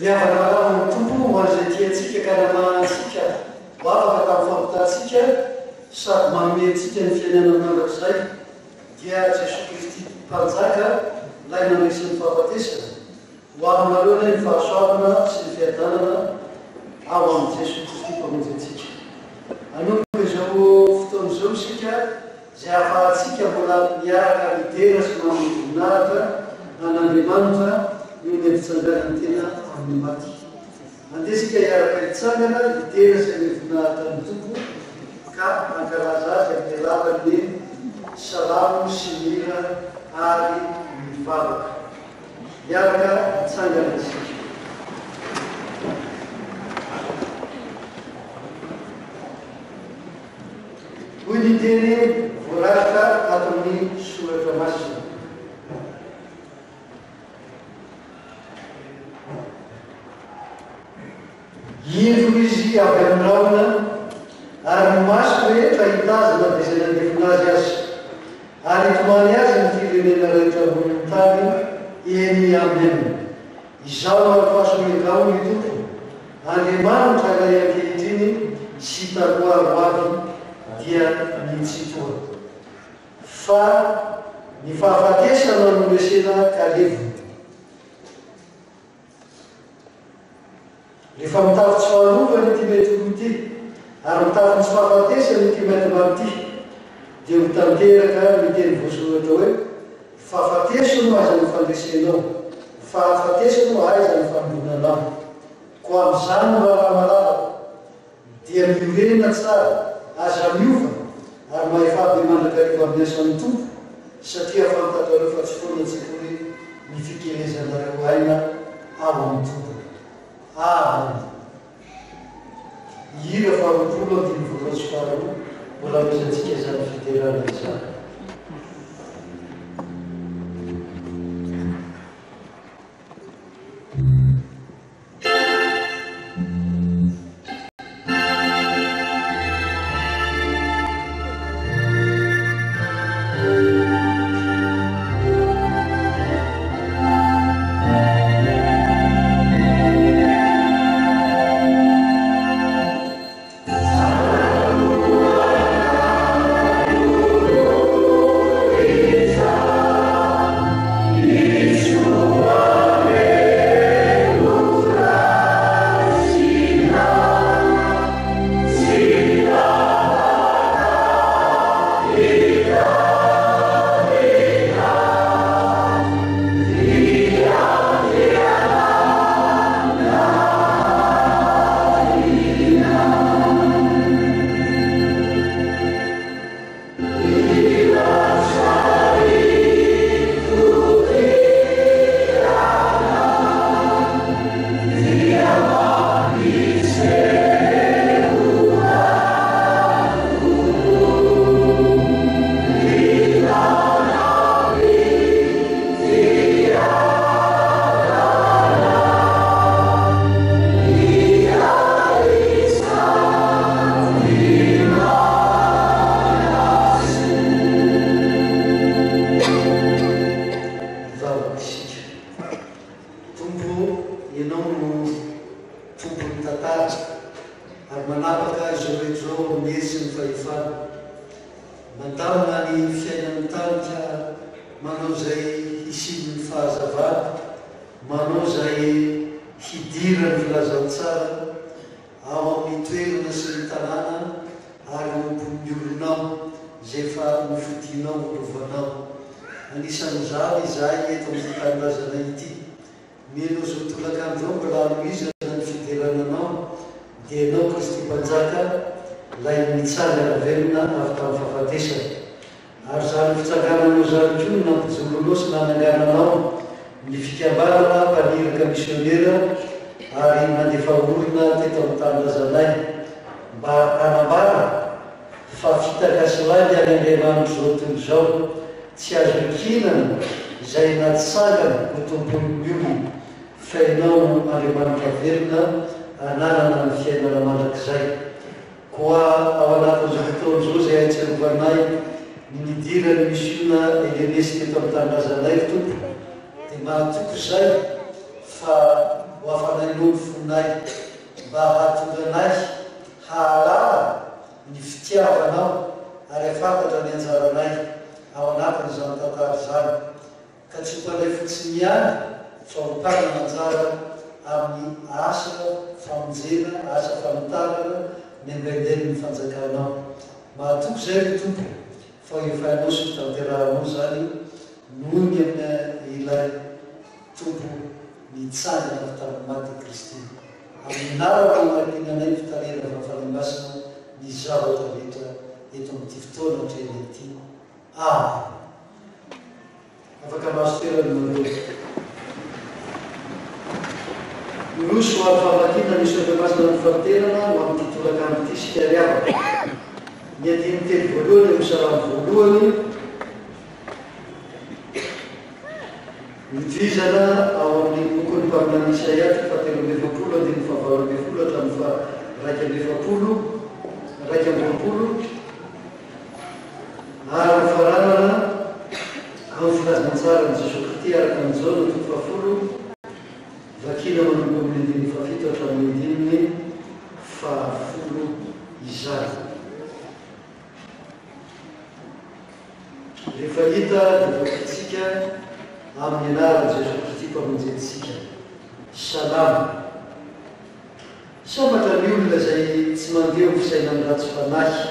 Viavana tompo manzay tiantsika karamahantsika ho afaka tamin'ny fampitantsika sady manome antsika ny fiainana mandrakizay dia Jesosy Kristy mpanjaka ilay nanisy ny fahafatesana ho aminareo ny fahasoavana sy ny fiadanana ao amin'ny Jesosy Kristy mpamonjy antsika. Hanomboka izao fotoana izao isika izay ahafahantsika mbola miaraka midera sy manome voninahitra an'Andriamanitra io ny fitsanganany tena amin'ny maty. Andesika hiaraka hitsangana lidera sy ny voninahitra ny tompo ka ankalaza azy amin'ny alalan'ny salamo sy mira ary mivavaka. Hiaraka hitsangana isika. Hoy ny teny voarahatra ato amin'ny soratra masina. Ivo izy avy amin'ny raona ary ny maso rehetra hitazana dia izay nandefina azy azy ary hitomany azy ny firenena rehetra ambony tany eny aminy aminy. Izao ary fahasomegao ny tompo Andriamanitra ilay ankehitriny sy taloha ho avy dia nitsitoa. Fa ny fahafatesana no resena kalevo. Rehefa mitafy tsy fahalovany ity mety ho ity ary mitafy tsy fahafatesany ity mety marity dia ho tanteraka ny teny voasoratra hoe fahafatesy no aza ny fandresenao, fahafatesy no aiza ny fambonanao. Ko amin'izany raha malala dia miorena tsara, aza miova ary mahefabe mandrakariva amin'ny asan'ny tompo, satria fantatrareo fa tsy foana tsika hoe ny fikelezanareo aina ao amin'ny tompo. Hira faharoapolo andimy voalohany sy faharoa mbola mizantsika izany fiterana izany. Sambatra ny olona izay tsy mandeha ho fisaina amin'ny ratsy fanahy,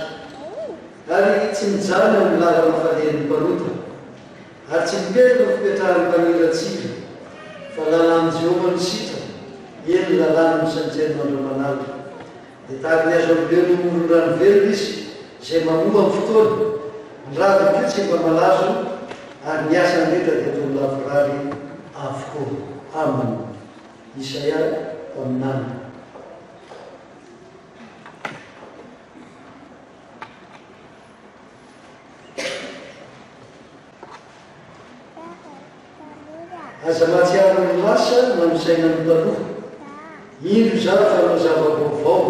ary tsy mijaly amin'ny lalana falehan'ny mpanota, ary tsy mipetaka fipetrahan'ny mpaniratsika fa lalàny Jehovah ny sitra eny lalàny misanjerin'Andriamanitra dia tahaka ny azo olombelona morondrano velona izy izay mamoha amin'ny fotoana ny raha vakeo tsy mba malazo ary ny asa nreta dia atao lavorary avokoa aminy Isaia amin'any aza mahatsiaro ny lasa mamisaina ny taloha indro zany fa manao zava-baovao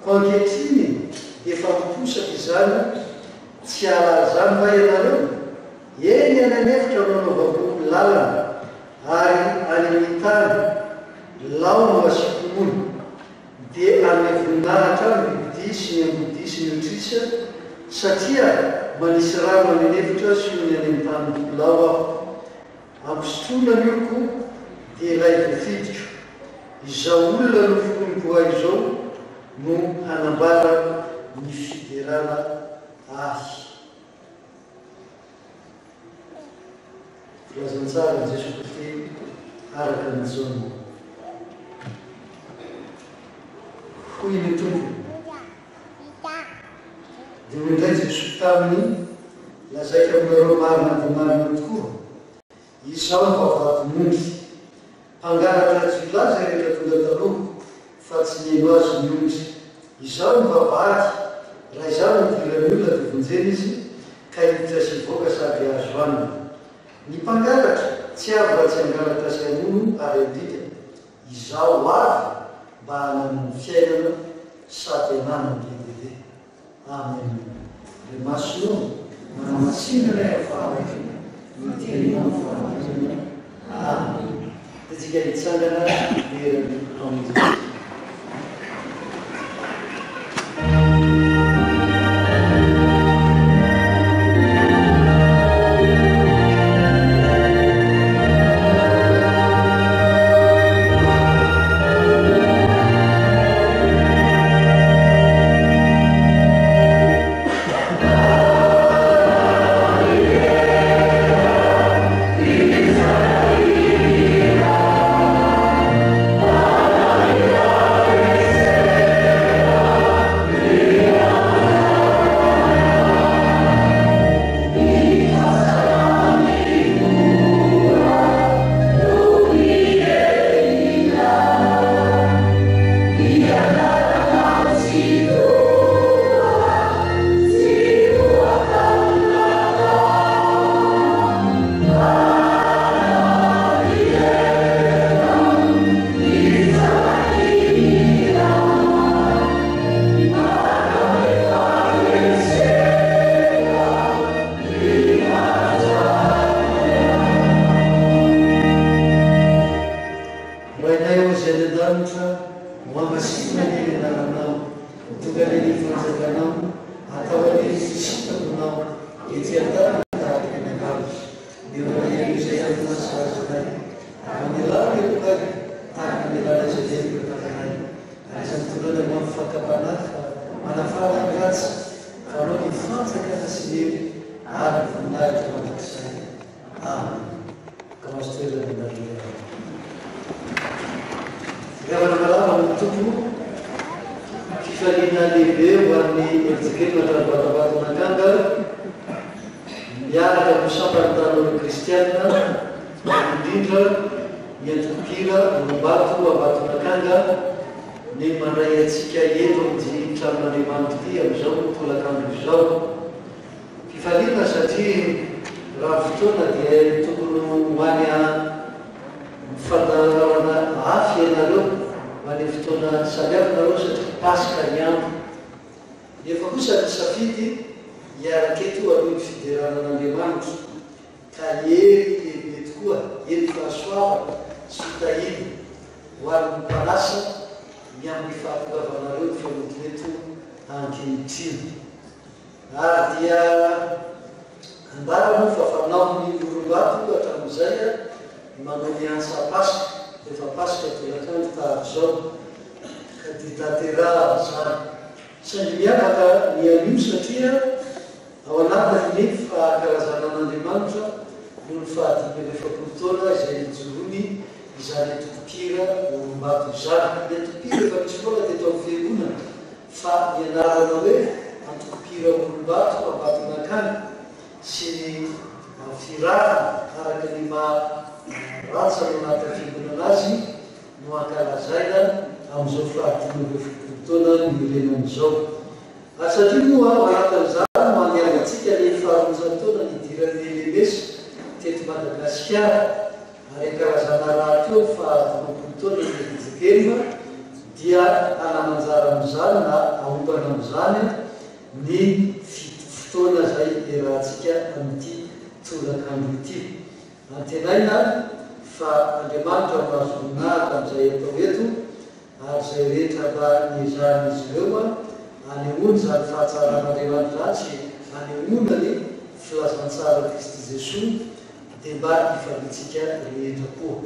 ko ankehitriny efa miposaka izany tsy ala zany fa ianareo eny any anefitra manaovako lalana ary any amin'ny tany laona asikomono dia amin'ny voninahitra ny bibidi sy ny ambodi sy ny otrisa satria manisy rano any anefitra sy ny any amin'ny tany lao aho ampisotrona ny oloko dia ilay voafidiko izao olona no foniko ahy izao no hanambara ny fiderana ahy filazantsara Jesu Kristy araka ny jaona hoy ny tompo dia hoindray Jesu taminy lazaika aminareo marina dia marina tokoa izao no vavatomondry mpangaratra tsy ilaza rehetra tonga taloha fa tsy nino azy ny ondry izao no vavahady raha izao no idirany olona dia vonjeny izy ka hiditra sy voaka sady azo anina ny mpangaratra tsy avy raha tsy angaratra sy amono ary andika izao avy mba hanan'ny fiainana sady ananany lehibe amen le masinao manamasina ilay afahaka dia tsika hitsangana lerany amin'ny noho fahatiny zay jorony izany tokopira mato zany le tokopira efa misy foana dia atao fiangonana fa mianarana hoe antokopira olombato ambatonakany sy firahana araka ny maharatsy ao anaty fiangonana azy no ankalazaina amin'izao fahatiny taona milena amin'izao. Satria moa manatan'izany maniavantsika le faharonjany taona nidiran'ny lemesy teto Madagasikara ary karazana raha teo fa 90 taona nidikelina dia anamanjara amin'izany na ahombana amin'izany ny fotoana zay erahantsika amin'ity tolakandro ity. Antenaina fa Andriamanitra mahazo voninahitra amin'izay atao eto ary zay rehetra mba niezahana izy ireo hanehoana zany fahatsaran'Andriamanitra sy hanehoana ny filazantsara Kristy Jesosy dia mba hifalitsika rehetra koa.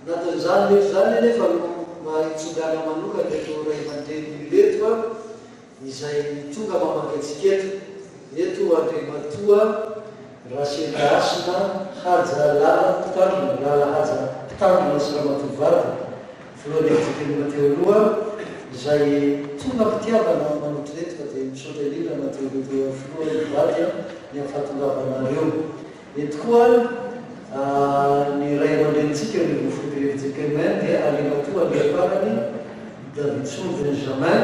Natan'izany rehetra zany nefa mahitsongana manokana eto Ray aman-dreny reto izay tonga mamaky antsika eto Andriamatoa Rasenasina haja lala pitandrona sy Ramatoavava voalohany ejekely teo aloha izay tonga mpitiavana manotry reto fa dia misaotra indrindra nateo filohan'ny vady ny afahatongavanareo. Eto koa ny ray aman-drenitsika ny Moufouet dia Andriamatoa Andriaparany Davidson Benjamin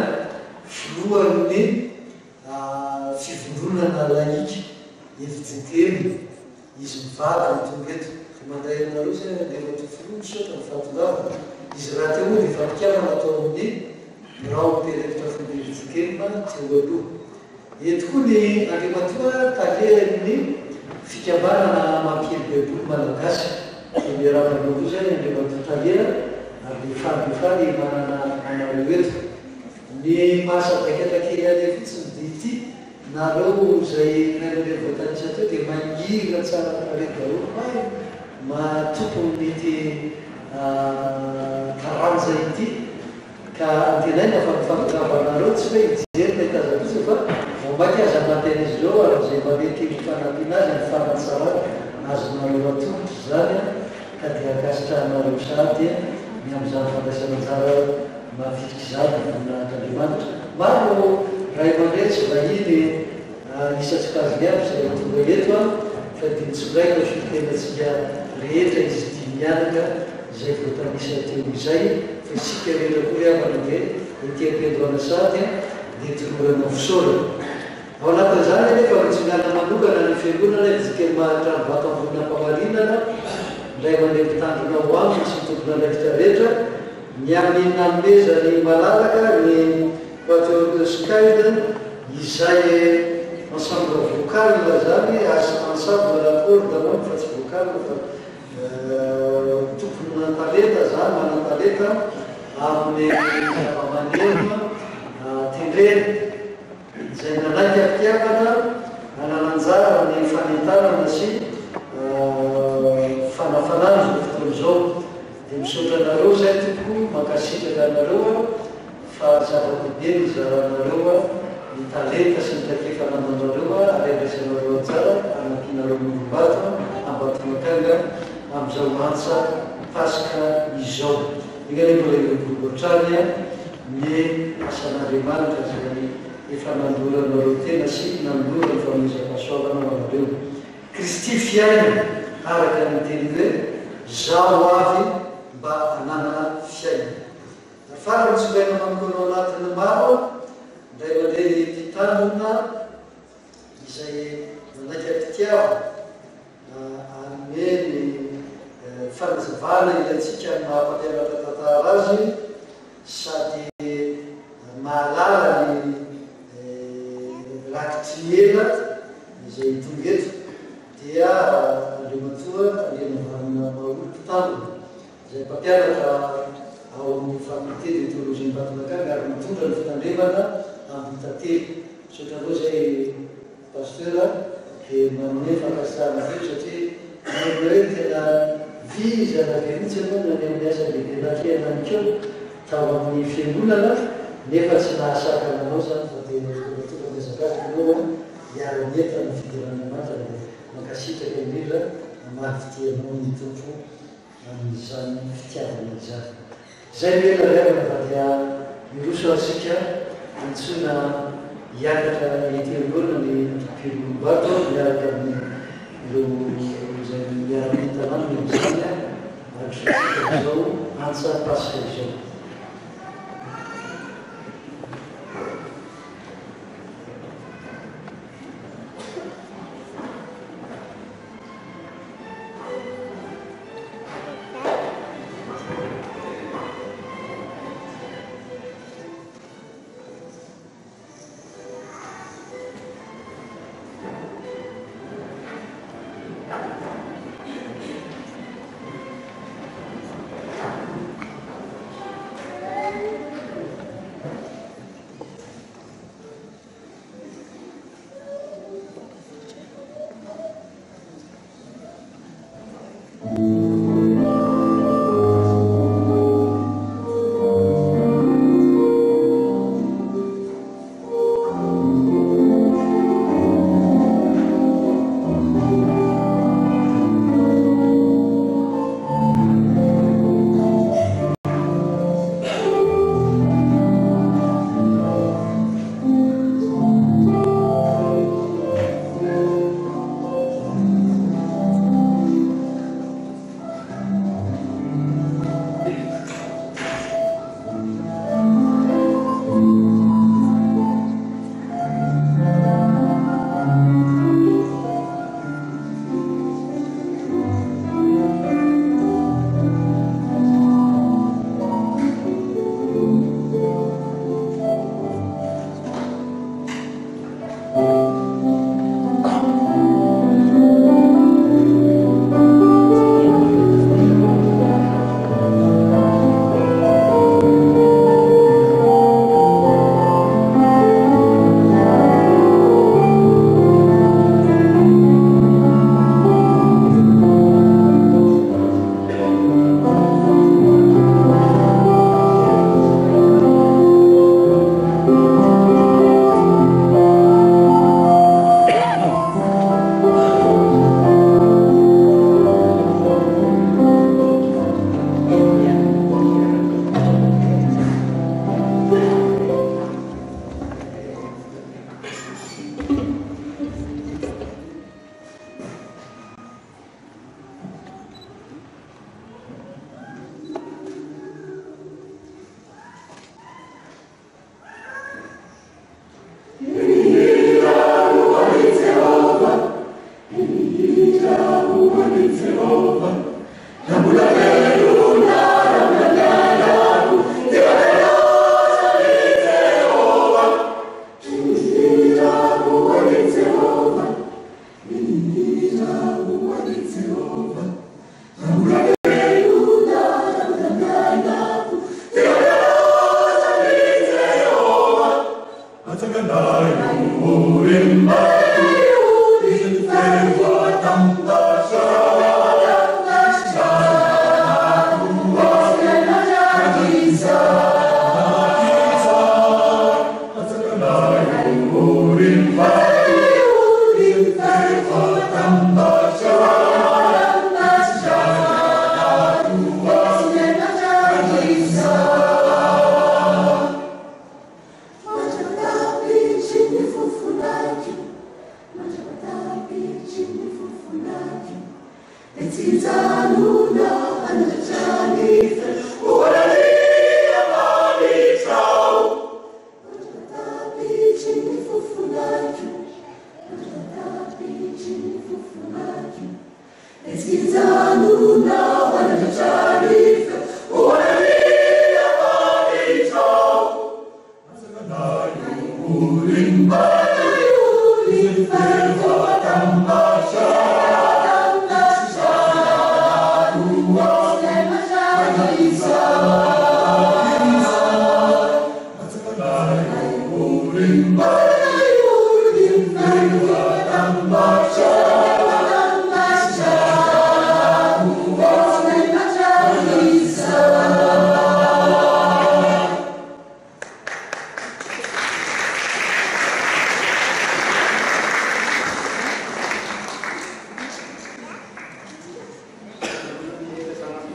filohan'ny fivondronana laika efijekely izy mivady tonga eto manday aminareo zay Andriamatoa filoha misaotra ny fahatongavana izy raha teo moa dia fampitiavana atao amin'ny rao perekitra fivondronana teo aloha. Eto koa ny Andriamatoa talehan'ny fikambanana mampily baiboly malagasy dia miaramanao zay Andriamatoa taleha ary fandifany manana anareo eto. Ny mahasatakely any fotsiny dia ity nareo zay nareo voatanisa teo dia mangirana tsara reto daholo matompo mety karanza ity ka antenaina fa mifampitavavanareo tsy hoe hijery le tazakosa fa vomaky aza mantena izy ireo ary zay mamety mifanampiana azy ny fanatsara azonareo atolotra zany ka dia akasitrahanareo sady ny amin'izany fandraisana tsara mafitriky zany voninahitry'Andriamanitra. Maro ray aman-dreny tsy vahiny isatsika azy miavy zay tonga eto fa dia mitsogaina fitenantsika rehetra izy tia mianaka zay voatanisa teo izay fa isika rehetra koa riavana hoe itiam-piandohana sady dia tolorana fisaorana. Ao anatin'izany nefa mitsongana manokana ny fiangonana ejekely mahatrano vatam-boninam-pamarinana ndray mandeha mpitandrona ho aminy sy mitombona andraikitra rehetra ny amin'ny nanomezany malalaka ny patriarche Skyde izay ensemble vocal zany ensemble l'accord d'abord fa tsy vocal fa tompony talenta zany manan-talenta amin'ny zava-maneno tendrena izay nanaiky ampiavana anananjara ny fanentanana sy fanafanana zao fotoana izao dia misaotra anareo zay toko mankasitraka anareo fa zava-dehibe ny zaranareo ny talenta sy ny takefa nananareo ary andraisanareo tsara anatinareo molombato ambatonakanga amin'izao antsa pasika izao. Igany mbola ilobotrany ny asan'Andriamanitra zay efa nandoranareo tena sy nandora ny famonjam-pahasoavana ho anareo. Kristy fiaina araka ny teny hoe zaho avy mba hananana fiaina. Farany tsogaina manokana ao anatin'ny maro ndray mandeha mpitandrona izay manaiky ampitiava anome ny fanazavana ilayntsika mahampianatra tantara azy sady mahalala ny rakitry ela izay tonga eto dia Andriamatoa andriaman'ny maolo mpitandrona izay mpampianatra ao amin'ny fakulté de théologie Mbatonakanga ary mitondra ny fitandremana amin'ny tantely. Misaotra zay pasteur dia manome fankasitrahana teo satria manao hoe tena vizana be mihitsy aloha na ny amin'ny asa lehibe nakehanany keo tao amin'ny fiangonana nefa tsy nahasaka anao zany fa dia tonga mizakazaka anao hiara-mieta ny fidiran'Andriamanitra dia mankasitraka indrindra mafitianao ny tompo amin'izany fitiavana izany. Zay mielareana fa dia miroso asika antsoina hiakatra etyolona ny pilombato miaraka amin'ireo zay miara-mitanany am'izany atrosika zao antsa pasika zao.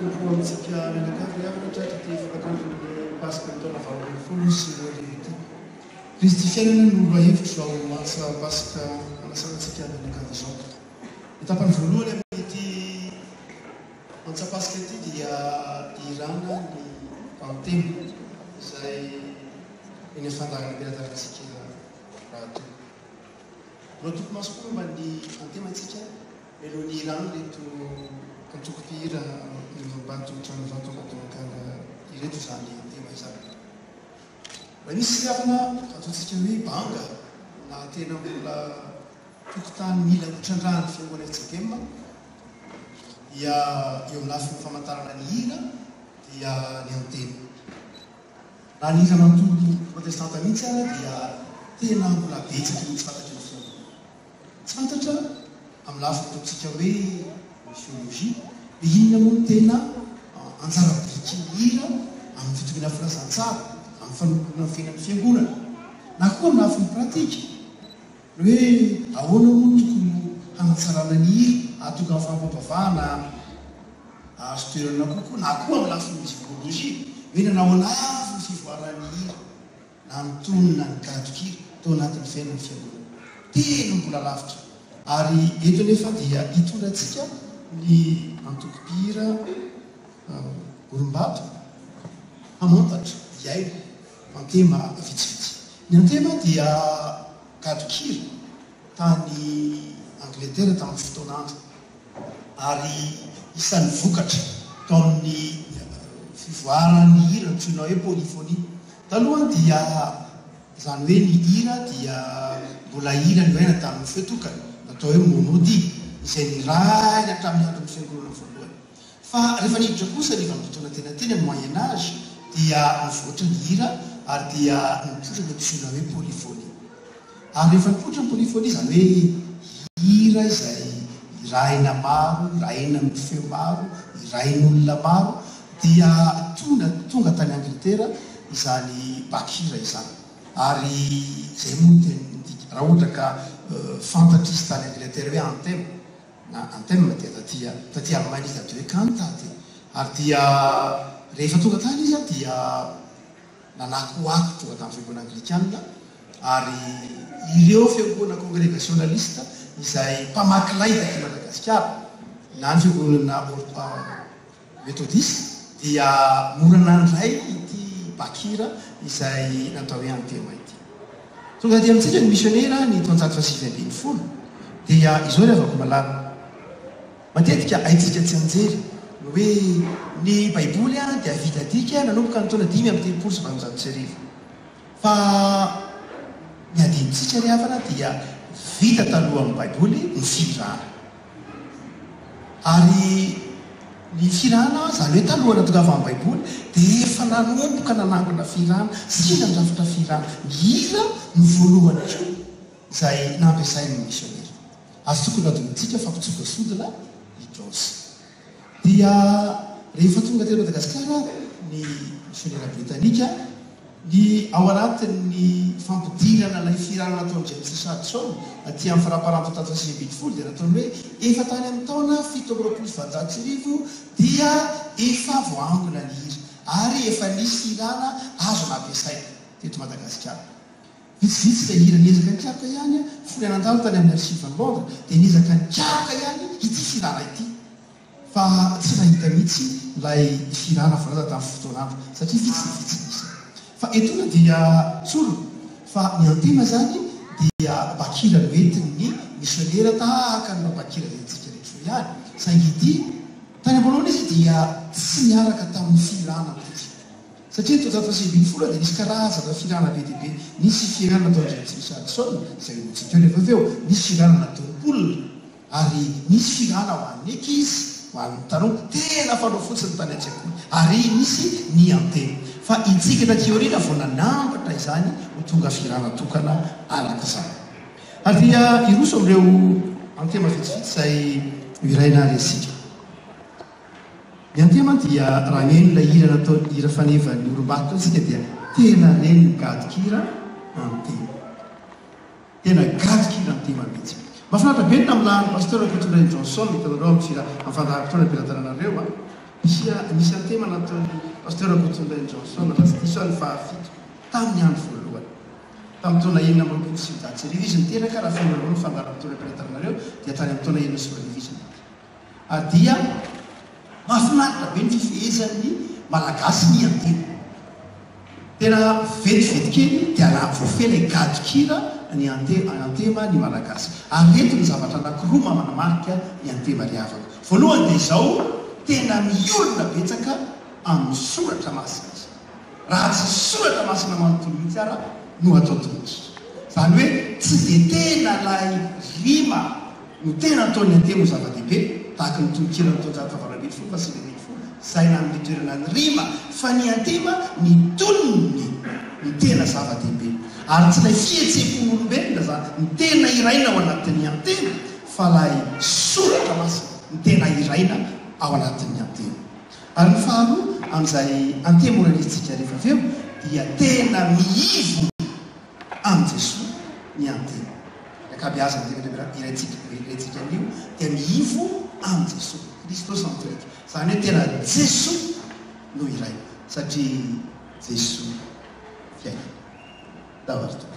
tompo amintsika menakavy avana tratra ty fakakanton'ny pasika taona valo sy rety Kristi fiainana no olo ahevitra zao asa pasika anasanantsika menakavy zao etapany voalohany amin'ity antsa pasika ity dia irana ny pantemo izay eny afandahana berataratsika raha to no toko masokoa mba ny antematsika melohany irano reto kantokopihira nybato tranovatongatonakana ireto zany tema izany mba misy siavana ataontsika hoe banga na tena mbola tokotany mila hotrandrany fiangonana Etsakema dia eo amin'ny lafiny famantarana ny hira dia ny antena raha ny hira manontolo protestanta mihitsy ara dia tena mbola betsaka mihitsy fantatry ny fiangonana tsy fantatra amin'ny lafiny tokotsika hoe missiologie hoe inona moa no tena anjara biriky ny hira amin'ny fitokana filazantsara amin'ny fanomborona fiainan'ny fiangonana na koa amin'ny lafiny pratika hoe ahoana moa tokony hanatsarana ny hira atonga amin'ny fampavavahana azo toerana kokoa na koa amin'ny lafiny psychologie hoe nanao anavy ny fivoaran'ny hira na mitonona ny gadokira tao anatin'ny fiainan'ny fiangonana tena mbola lavitra ary eto nefa dia hitondratsika ny antokopihira olombato hamantatra iaino antema vitsivitsy ny antema dia gadokira tany Angleterre tamin'ny fotoanandro ary isan'ny vokatra tao amin'ny fivoaran'ny hira tsoinao hoe polyphonie taloha dia zany hoe ny hira dia mbola hira ny oaina tamin'ny fetokana natao hoe monody izay nirainy hatramin'ny andron'ny fiangonana voalohany fa rehefa niditra kosa ny vanim-potoana tena teny amin'ny moyen âge dia nivoatra ny hira ary dia nipotrana tsoina hoe polyphonie ary rehefa nipotra ny polyphonie zany hoe hira izay iraina maro iraina amin'ny feo maro irain'olona maro dia tonga tany Angleterre izany bakira izany ary zay moa tena raha ohatra ka fantatrisy tany Angleterre hoe antema na antema dia taty Allemagne izy atao hoe cantate ary dia rehefa tonga tany izy dia nanakoako tonga tamin'ny fiangonana anglikana ary ireo fiangonana congrégationaliste izay mpamakilay taty Madagasikara na ny fiangonana méthodiste dia morana ndray ity bakira izay natao hoe antema ity tonga dia amintsika ny missionnaire ny taonjato fasivy ambin'ny folo dia izao rehefa ko malala matetika haitsika tsy anjery hoe ny baiboly dia vitadika nanomboka ny taona 5 amby 3 sy 700 fa ny adinitsika rehavana dia vita taloha amin'ny baiboly ny firana ary ny firana zany hoe taloha natongava amin'ny baiboly dia efa nanomboka nanangona firana sy nandrafitra firana ny hira ny voalohany eo izay nampiasain'ny missionnaire azo tokony adonitsika fampitsokasodina hidrosy dia rehefa tonga teny Madagasikara ny missionnaire britanika ny ao anatin'ny fampidirana ilay firana nataony James Richardson aty amin'ny faraparanto tato fasivy ambin'ny folo dia nataony hoe efa tany amin'ny taona 720 dia efa voangona ny hira ary efa nisy firana azo nampiasaina teto Madagasikara vitsivitsy dia hira niezaka ny kiaka ihany folo anandalo tany amin'ny archive ny Londres dia niezaka ny kiaka ihany ity firana ity fa tsy nahita mihitsy ilay firana voalaza tamin'ny fotoanandro satria vitsivitsy misy fa etona dia tsolo fa ny antema zany dia bakira noentin'ny missionnaire tahaka ny bakira zay antsika rehetra ihany saingy ity tany ambolohana izy dia tsy miaraka tamin'ny firana mihitsy satria taonjato fasivy ambin'ny folo dia nisy karazana firana be dia be nisy firana natao James Richardson izay otsika rehefa avy eo nisy firana natao olona ary nisy firana ho an'ny ankizy ho an'ny tanora tena fanao fotsiny tany an-tsekoly ary nisy ny antena fa itsika taty aoriana vao nanambatra izany ho tonga firana tokana arak'izany ary dia iroso amin'ireo antema vitsivitsy izay iraina ary asika ny antema dia raha neny ilay hira natao hira fanevan'ny olombato isika dia tena neny ny gadokira antema tena gadokira antema mihitsy mahafinaritra be ny tamin'ny lahany pasteur Couturin Johnson hitanareo amin'ny fandaharam-potoana am-pilatananareo nisy antema nataony pasteur Gotonday Johnson isany fahafito tamin'ny andro voalohany tamin'ny taona enina amby roapolo sy sivinjato arivo izy niteraka raha fianarona fangaro amin'ny taona pretanareo dia tany amin'ny taona enina sy roa arivo izy dia mahafinaritra be ny fifehezan'ny malagasy ny antema tena vetivety kely dia voafela gadokira ny antema ny malagasy ary reto ny zavatra anankiroa mamanamarika ny antema ry havaka voalohany dia izao tena miolona betsaka amin'ny soratra masina izy raha tsy soratra masina manontolo mihitsy ara no atao tonotra zany hoe tsy dia tena lay rima no tena ataony antema ho zava-dehibe tahaka ny tononkira ny taonjato fahavarabely folo fa sy lehibe folo zay na amin'ny toerana ny rima fa ny antema ny tonony ny tena zava-dehibe ary tsy lay fihetseham-pon'olombelona zany ny tena iraina ao anatin'ny antena fa lay soratra masina ny tena iraina ao anatin'ny antena ary ny faharoa amin'izay antema oralisitsika rehefa aveo dia tena miivo amin'ny Jesosy ny antena akabeaza iraitsika an'io dia miivo amin'ny Jesosy Kristos antrika zany hoe tena Jesosy no iray satria Jesosy fiaina davarito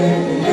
Thank you.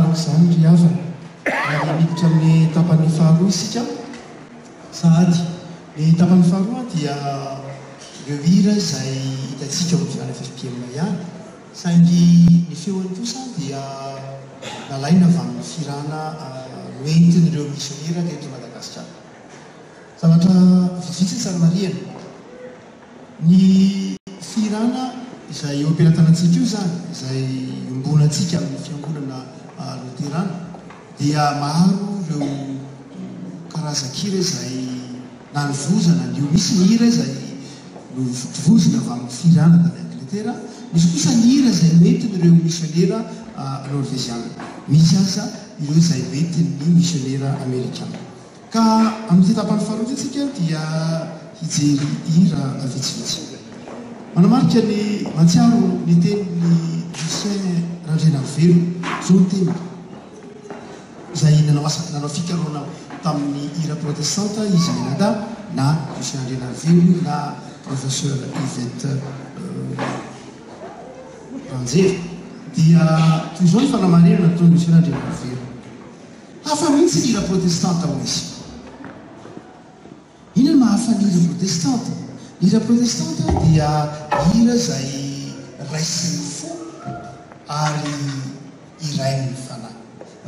manaraka izany ry havana ary miditra amin'ny tapan'ny faharoa isika sady ny tapan'ny faharoa dia ireo hira izay hitantsika amin'ny fm ihany saingy ny feoany kosa dia nalaina avy amin'ny firana noentin'ireo misionera teto Madagasikara. Zavatra vitsivitsy tsara marihana ny firana izay eo am-pelatanantsika io zany izay ombonantsika amin'ny fiangonana luterana dia maro ireo karazan-kira izay na nivozana nio misy ny hira izay novozona avy amin'ny firana tany Angletera, misy kosa ny hira izay mentin'ireo misionera norvégiana, misy aza ireo izay mentin'ny misionera amerikana. Ka amin'ny tapany faharoa tsika dia hijery hira vitsivitsy. Manamarika ny matsiaro ny tenin'ny Justin Randrenavelo zao ny teny izay nanao fikaroana tamin'ny hira protestanta izy menada na Justin Randrenavelo na professeur Yvette Ranjery dia toy izao ny fanamarena nataon'ny Justin Randrenavelo. Hafa mihitsy ny hira protestanta ho izy. Inona mahafa ny hira protestanta? Ny hira protestanta dia hira izay raisin'ny fo ary irain'ny fanahy.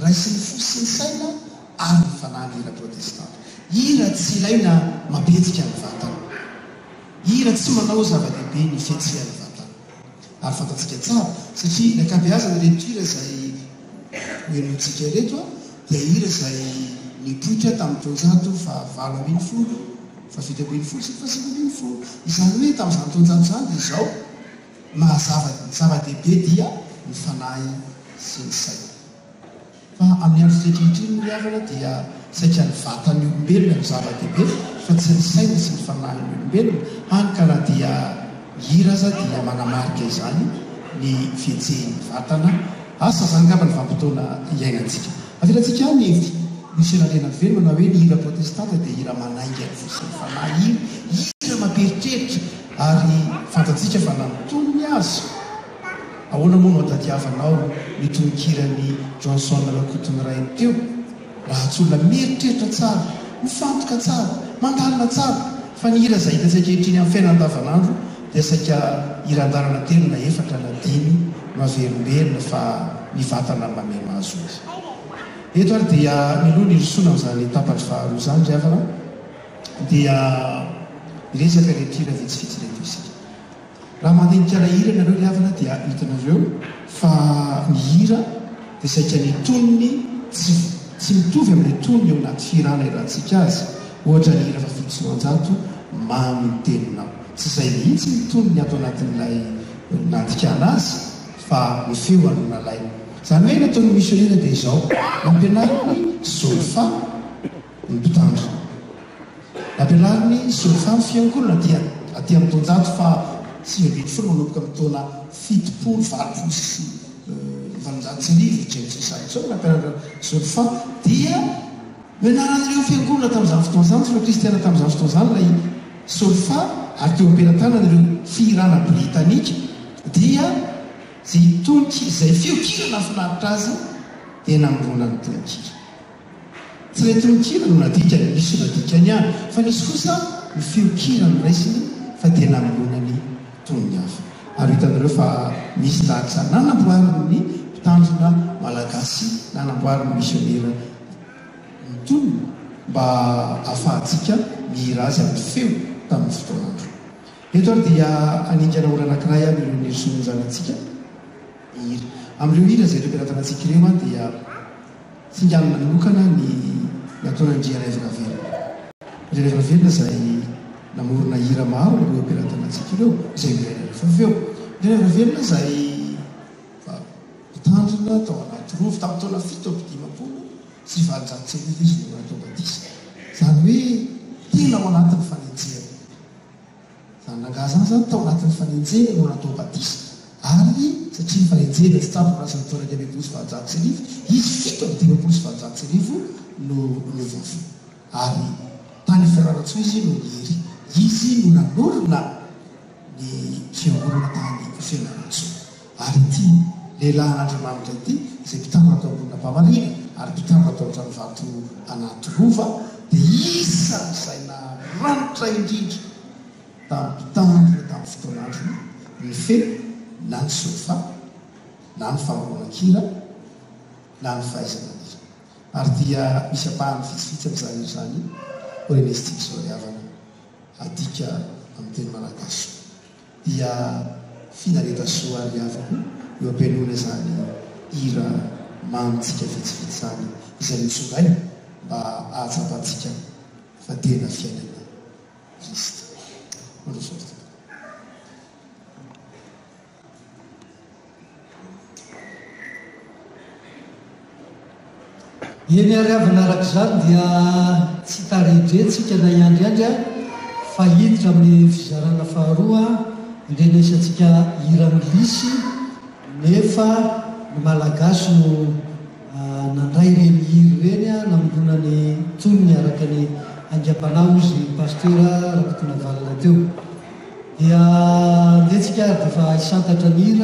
Raisin'ny fo sy ny saina ary ny fanahy ny hira protestanta. Hira tsy ilaina mabetsika ny vatana. Hira tsy manao zava-dehibe ny fiatsian'ny vatana. Ary fantatsika tsara satria ny ankabeazana reto hira izay hoenontsika reto dia hira izay nipoitra tamin'ny 1940 izany hoe tamin'izany taonjato zany dia izao zava-dehibe dia ny fanahy sy ny saina. Fa amin'ny andro fitretritriny ny havana dia saika ny vatan'ny olombelona ny zava-dehibe fa tsy ny saina sy ny fanahin'ny olombelona. Hany karaha dia hira aza dia manamarika izany ny fietsehin'ny vatana asa zany ngamba ny vanim-potoana iainantsika. Avelantsika ny hevitra misy Randrenavelo manao hoe ny hira protestanta dia hira manainga ny fo sy ny fanahy, hira mamperitreritra ary fantatsika fa nantonony azy. Ahoana moa no atadiavanao ny tononkirany Johnson Lakotony Rainy teo raha tsy olona mieritreritra tsara, mifantoka tsara, mandalina tsara. Fa ny hira izay hitantsika ankehitriny amin'ny fiainana andavanandro dia saika hira andarana telo na efatra na dimy maverimberina fa ny vatana mamay mahazo azy. Eto ary dia miloha ny rosoana amin'izany tapany faharoa izany ry havana dia resaka reto hira vitsivitsy reto isika. Raha mandinika hira ianareo ry havana dia hitanareo fa ny hira dia saika ny tonony tsy mitovy amin'ny tonony eo anaty firana irantsika azy. Ohatra ny hira fa fito sy roanjato mamy ny teninao, tsy izay mihitsy ny tonony atao anatin'ilay nandikana azy fa ny feo ano nalaina. Izany hoe nataon'ny misionera dia izao nampianariny solfa ny mpitandro, nampianariny solfa ny fiangonana dia aty amin'ny taonjato fa sy folo manomboka amin'ny taona 70 sy 700 James nampianarina solfa dia menaranyireo fiangonana tamin'izany fotoana izany sy ireo kristiana tamin'izany fotoana izany ilay solfa ary teo am-pelantanana ireo firana britanika dia zay tononkira izay feokira nafinaritra azy dia namorona ny tononkira. Tsy ilay tononkira no nadikany, misy nadikany ihany fa nisy kosa ny feokira no raisiny fa dia namorona ny tonony hafa. Ary hitanareo fa misy tahaka nanamboariny mpitandrina malagasy, nanamboariny misionera ny tonony mba ahafahantsika mihira azy amin'ny feo tamin'ny fotoanandro. Eto ary dia aningana ora anankiray amin'ny ireo nirison'izanantsika hira. Amin'ireo hira izay ireo mpiaratanantsika ireo dia singanina manokana ny nataona Ndria Reveravelona. Ndria Reveravelona izay namorona hira maro ireo mpiaratanantsika ireo izay miraina rehefa avy eo. Ndria Reveravelona izay mpitandrina tao anaty rovo tamin'ny taona 7 sy 700 izy no natao batisa. Izany hoe tena ao anatin'ny fanenjena. Izany nangazana zany tao anatin'ny fanenjena no natao batisa. Ary satria ny fanenjena tsy tapo rasany taona 500 izy 7 no vavy. Ary tany Ferraratso izy no nihery. Izy no nanorona ny fiangonana tany Ferraratso. Ary ity lehilahy andriamanitra ity izay mpitandro atao ambonina mpamarina ary mpitandro atao an-tranovato anaty rova dia isan'izay naranitra indrindra tamin'ny mpitandro tamin'ny fotoanandrony ny feno na ny sofa na ny famoronan-kira na ny fahaizana nira ary dia misy apahany vitsivitsy amin'izany izany orenestika zao riavana adika amin'ny teny malagasy dia finareta soa riavako eo ampianoana zany hira manitsika vitsivitsy zany izay mitsongay mba ahatsapantsika fa tena fiainana Krista. eny ary avy naaraka izany dia tsy tareidrentsika na iandryandry a fa hiditra amin'ny fizarana faharoa indrenesantsika hira milisy nefa ny malagasy no nandray reny hiry reny a namolonany tonony araka ny angam-panao izy pastera rakotona valina teo dia ndetsika dia fa isantatra ny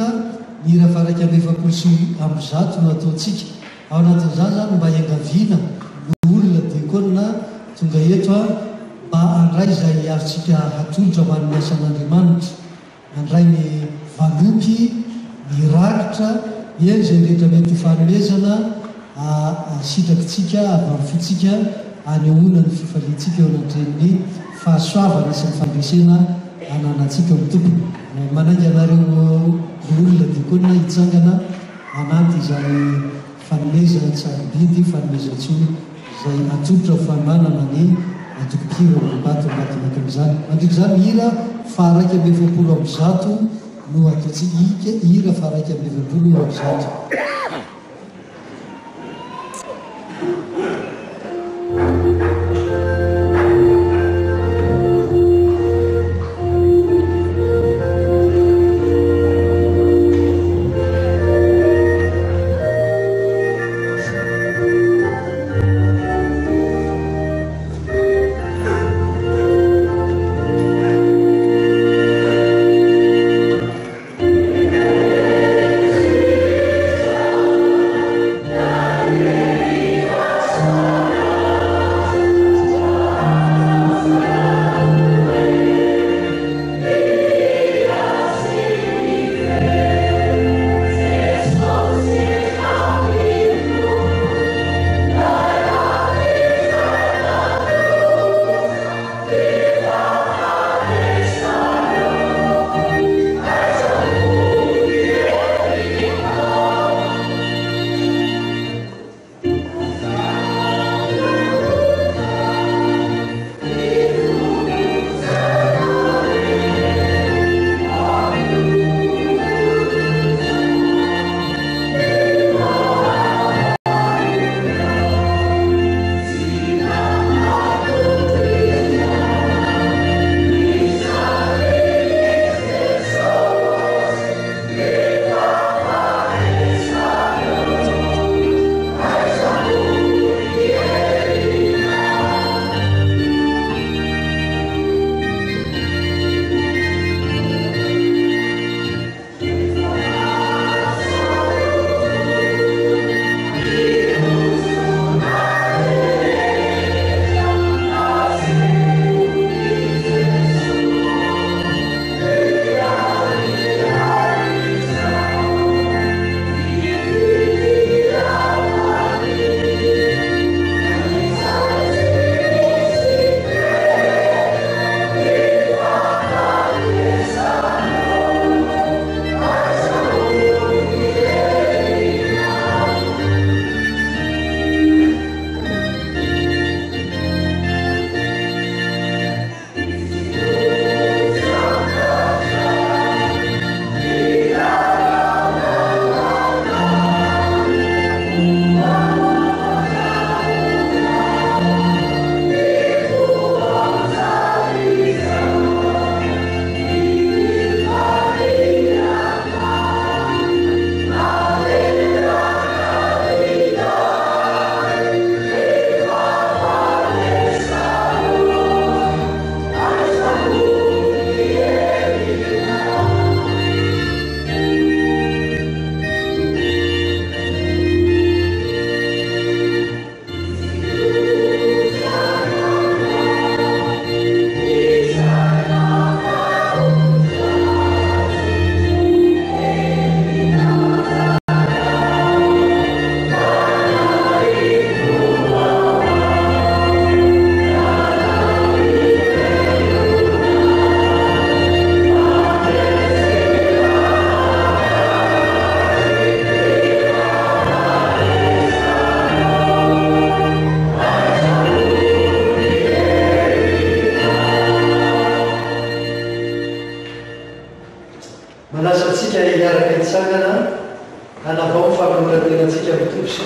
hira faraika amby efapolo sy amby zato no ataontsika ao anatin'izany zany mba iangaviana no olona diakona tonga eto a mba andray izay azotsika hatolotra ho an'ny asan'Andriamanitra andray ny valopy mirakitra eny zay rehetra mety fanomezana sitrakitsika avy amin'ny fitsika anehoana ny fifaliantsika eo anatren'ny fahasoavana sy ny fandresena ananatsika amin'ny tompony manainga anareo olona diakona hitsangana anaty izany fanomezana tsarobidy fanomezan-tsony izay atolotra fananana ny adokopiro mbatombatonakami'izany mandrika zany hira faraiky amby efapolo amby zato no ataotsika hira faraiky amby efapolo amby zato.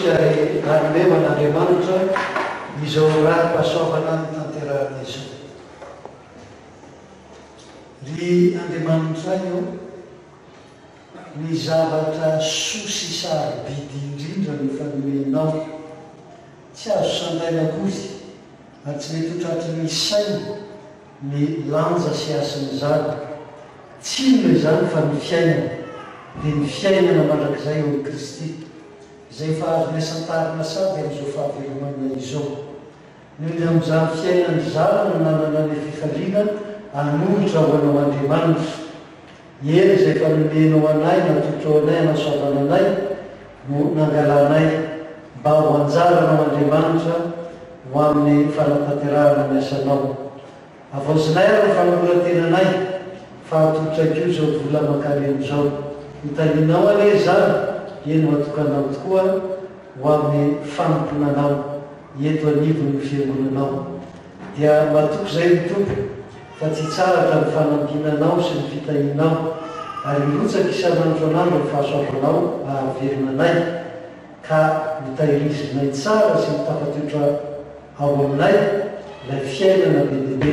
tsika ranome man'andriamanitra izao ratim-pahasoavana tanterahana izao. Ry Andriamanitra io ny zavatra soa sy sarobidy indrindra ny fanomenao, tsy azo sandaina kozy ary tsy mety hotratry ny saina ny lanja sy asan'izany. Tsy no izany fa ny fiainana dia ny fiainana mandrakizay eo amin'i Kristy izay efa azo miasan-tarina sady amin'izao fahavelomana izao. Nohon'ny amin'izany fiainana izany no nanana ny fifaliana hanolotra ho anao Andriamanitra. Eny izay efa nomenao anay, natotro anay, anasoavana anay no nangalanay mba ho anjaranao Andriamanitra ho amin'ny fanatanterahana ny asanao. Avaozinay ary ny fanamoran-tenanay fa atolotra keo izao vola makany amin'izao. Nitaninao anie zany, eny matokanao tokoa ho amin'ny fanomponanao eto anivon'ny fiangonanao. Dia matoky izay ny tompo fa tsy tsaratra ny fanampiananao sy ny fitahinao, ary mirotsaka isan'andro an'andro ny fahasoavanao ahavelonanay ka mitahirizinay tsara sy mitafatoetra ao aminay ilay fiainana be dia be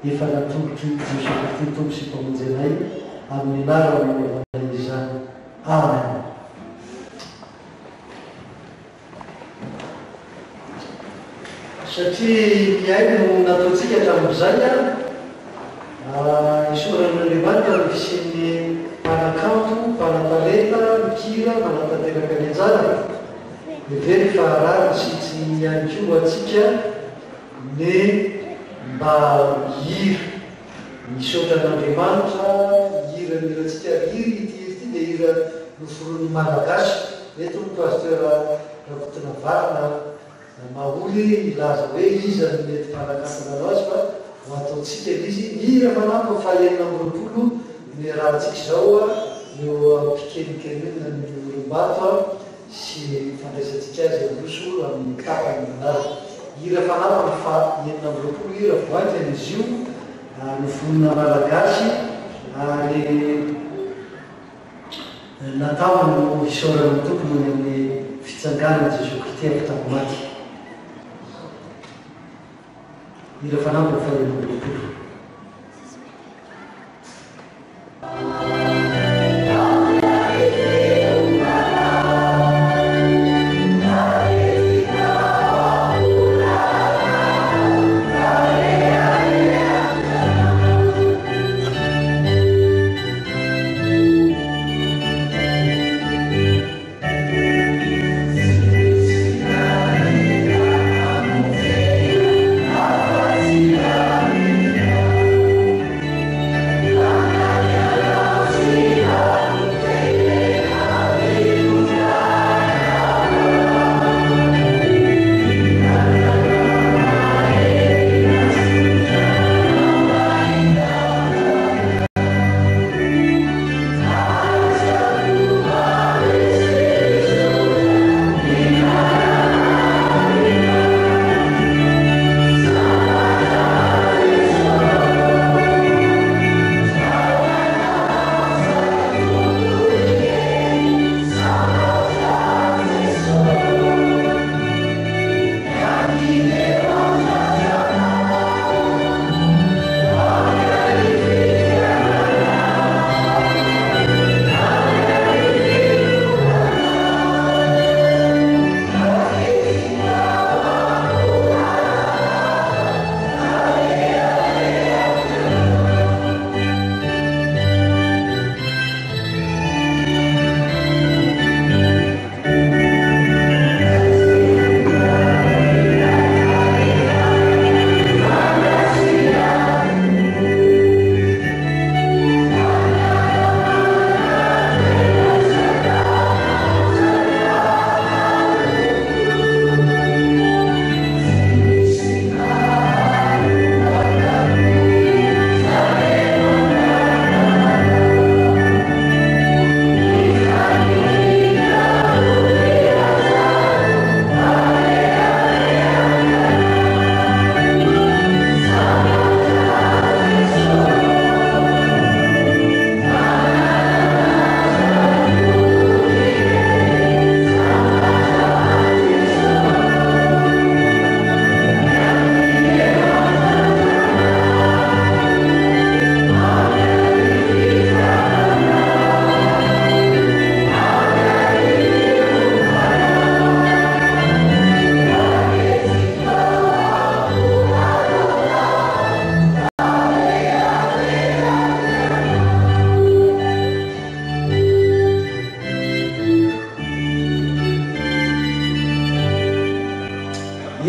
efa natolotry Jesosy Kristy tompo sy mpamonjy anay amin'ny anarany anaovanay izany. Amen. Satria miaino no nataontsika hatramin'izay isoran'Andriamanitra ny fisian'ny mpanakanto, mpanatalenta, mikira, manatanteraka ny anjara. Very fa arary sy tsy ihany koa atsika ny mba hira misotran'Andriamanitra, hira miratsika hiry ity hira ity dia hira noforon'ny malagasy. Mety ho pasteur Rakotina Varana maholy ilaza hoe iza ny mety mpanakantona azy fa ho ataontsika izy hira manampo fahaenina amby roapolo ny rahantsika izao eo ampikenikeniana ny olom-bato sy fandraisantsika azy androso amin'ny tapany manara. Hira fanampo ny fahaenina amby roapolo hira voaika izy io nofonina malagasy ary natao no isorana tompony amin'ny fitsangana Jesosy Kristy avy tamin'ny maty. Hira fanampo ny fahaenina amby roapolo. Yeah.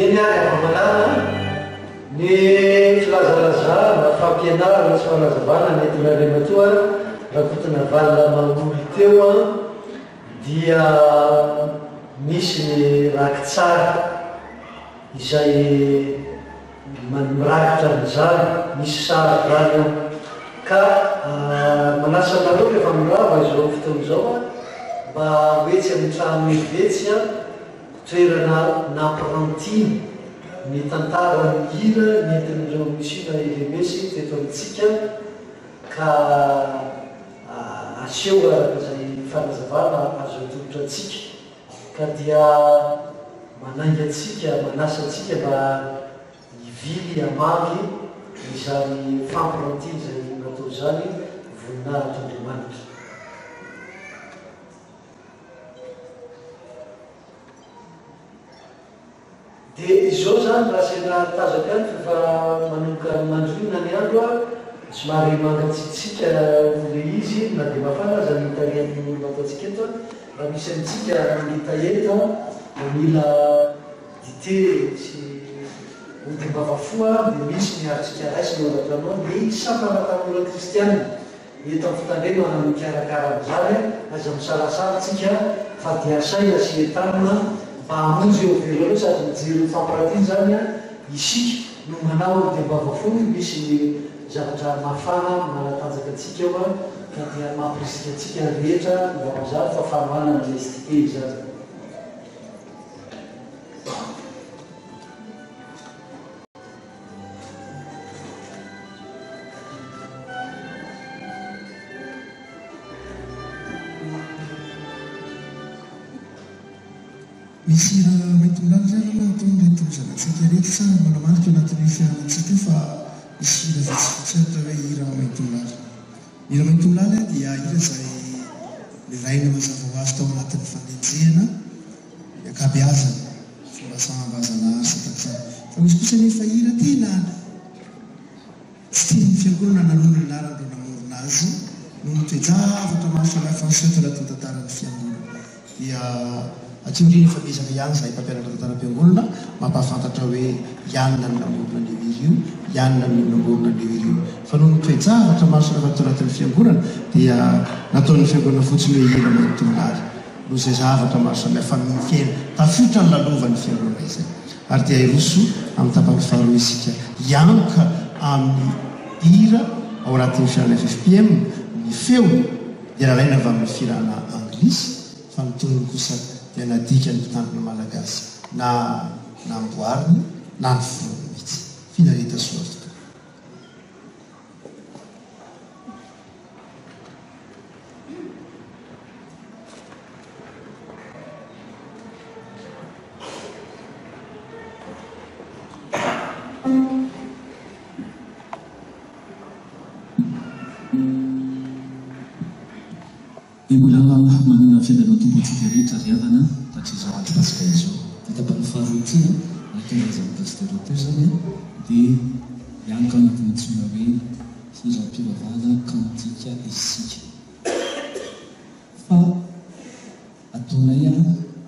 eny ary avamalana ny filazalaza fampianarana sy fanazavana netinarematoa raha fotona valina mangoly teo a dia misy ny rakitsara izay mirakitra ny zany misy sary zany ao ka manasa nareo rehefa mirava izao fotoana izao a mba hoetsy amin'ny trano mevetsy a toerana nampirantiny ny tantara ny hira nentin'ireo misina elemesy teto amitsika ka aseho arak'izay fanazavana azo atolotra atsika ka dia manainga atsika manasa atsika mba hivily amavy izany fampirantiny zay natao zany voninahitra Andriamanitra. Dia izao zany raha sena tazaka any fa manomboka mandrina ny andro a somary mangatsitsika le izy na dia mafana aza ny itarian'ny olona ataontsika eto raha misy amintsika manita eto da mila dite sy ody-bavafoa dia misy miaritsika raisy no aratranao ny sampanatamola kristianina eto amin'ny fitandrena amin'ny mikarakara am'izany aza misalasarytsika fa dia asay asyetanina mba hamonjy eo velona sady mijery fampiratiny zany a isika no manao ody-bavafoa misy ny zavatra mafana manatanjaka atsika eo a ka dia mampirisika atsika rehetra mba am'izany fa fanohanana lestite zany. misy raha mety milala zay aloha ataony mety zanatsika rehetra sa manamarika anatin'ny fiainatsika fa misy hira vitsivitsy atao hoe hira mety milala. Hira mety milala dia hira zay miraina mazava ho azy tao anatin'ny fanenjehana akabeazana fomba sahambazana arsakazany fa misy kosa nefa hira tena tsy tian'ny fiangonana nanona anarandro namorona azy noho ny toejavatra maro samihafa nyseto anatin'ny tantaran'ny fiangonana dia atsioriny efa bezaka ihany zay mpampianatra tantaram-piangonana mampahafantatra hoe ianina ny namorona lehiry io ianina ny namorona lehiry io fa noho ny toejavatra maro samihafa anatin'ny fiangonana dia nataon'ny fiangonana fotsiny hoe hira mety milala noho izay zavatra maro samihafa ny fiaina tafiotra ny lalovan'ny fiangonana izay ary dia iroso amin'ny tapany faharoa isika ianka amin'ny hira ao anatin'ny firana FFPM ny feony dia raraina avy amin'ny firana anglisy fa nitonony kosa dia nadika ny mpitandrina malagasy na namboariny na ny forony mihitsy finareta soafika. mbola manana fiainana tombotsika rehetra riavana satria izao andro pasika izao tapany faharoa ity arak'izany pasitera teo zany dia ianka anatin'ntsona hoe firam-pivavahana kantika isika fa ataonay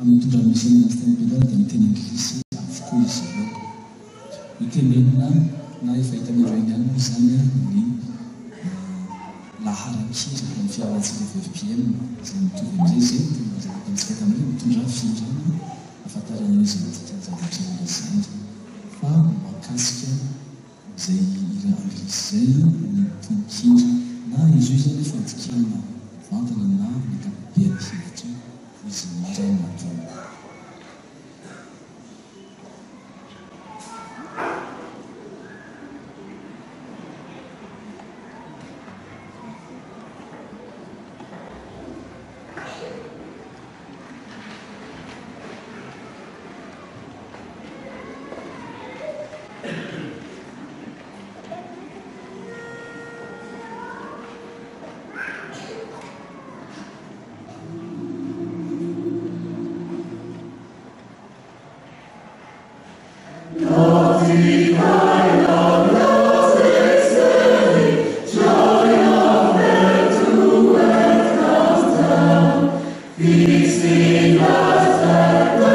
amin'ny tondramisany nasytanympelana dia miteny anglisy avokoa izy ireo mitenenina na efa hitan'ireny ihany zany ny laharan-kira amin'ny fiarantsika FFPM izay mitovy amin'izay zay tenzaka taminy mitondra firana afantarana izy matika zavatra izany fa makasika izay ira anglisy zay ny tonkira na izy io zany fandikana vantana na mikabeany hevitra izy maray matao. Peace in us, the